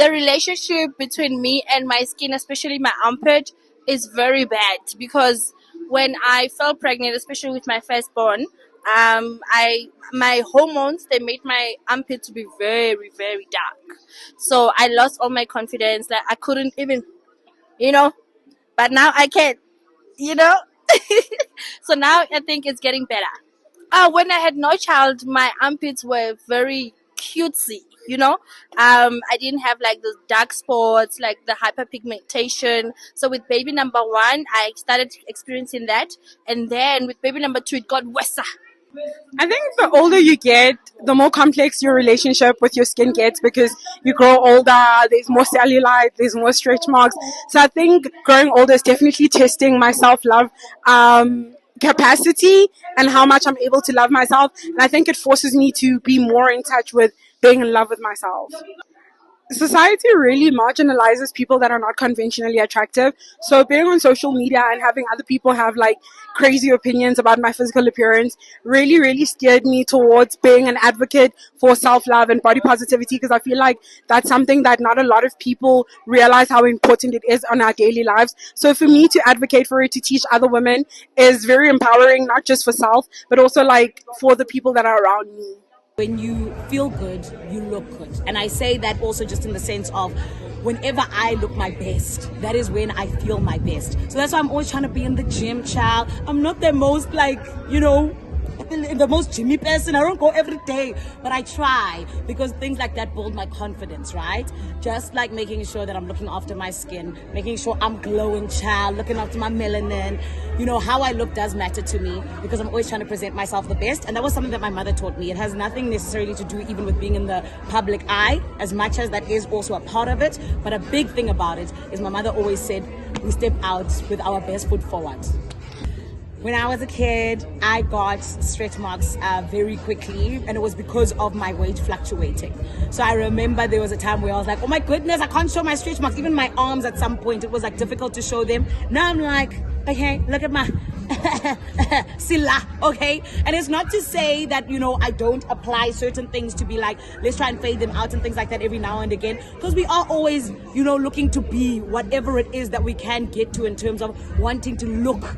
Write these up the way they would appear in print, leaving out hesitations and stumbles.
the relationship between me and my skin, especially my armpit, is very bad because when I fell pregnant, especially with my firstborn, I my hormones, they made my armpit to be very very dark. So I lost all my confidence. Like I couldn't even, you know. But now I can, you know. So now I think it's getting better. When I had no child, my armpits were very cutesy, you know. I didn't have like those dark spots, like the hyperpigmentation. So with baby number one, I started experiencing that, and then with baby number two, it got worse. I think the older you get, the more complex your relationship with your skin gets because you grow older, there's more cellulite, there's more stretch marks. So I think growing older is definitely testing my self-love capacity and how much I'm able to love myself. And I think it forces me to be more in touch with being in love with myself. Society really marginalizes people that are not conventionally attractive. So being on social media and having other people have like crazy opinions about my physical appearance really steered me towards being an advocate for self-love and body positivity, because I feel like that's something that not a lot of people realize how important it is on our daily lives. So for me to advocate for it, to teach other women, is very empowering, not just for self, but also like for the people that are around me. When you feel good, you look good. And I say that also just in the sense of whenever I look my best, that is when I feel my best. So that's why I'm always trying to be in the gym, child. I'm not the most the most gymmy person. I don't go every day, but I try because things like that build my confidence, right? Just like making sure that I'm looking after my skin, making sure I'm glowing, child, looking after my melanin. How I look does matter to me because I'm always trying to present myself the best. And that was something that my mother taught me. It has nothing necessarily to do even with being in the public eye, as much as that is also a part of it. But a big thing about it is my mother always said, we step out with our best foot forward. When I was a kid, I got stretch marks very quickly, and it was because of my weight fluctuating. So I remember there was a time where I was like, oh my goodness, I can't show my stretch marks. Even my arms at some point, it was like difficult to show them. Now I'm like, okay, look at my sila, okay? And it's not to say that, I don't apply certain things to be like, let's try and fade them out and things like that every now and again. Because we are always, looking to be whatever it is that we can get to in terms of wanting to look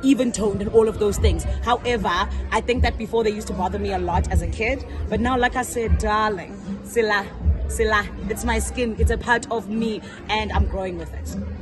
even toned and all of those things. However, I think that before they used to bother me a lot as a kid, but now, like I said, darling, sila, it's my skin, it's a part of me, and I'm growing with it.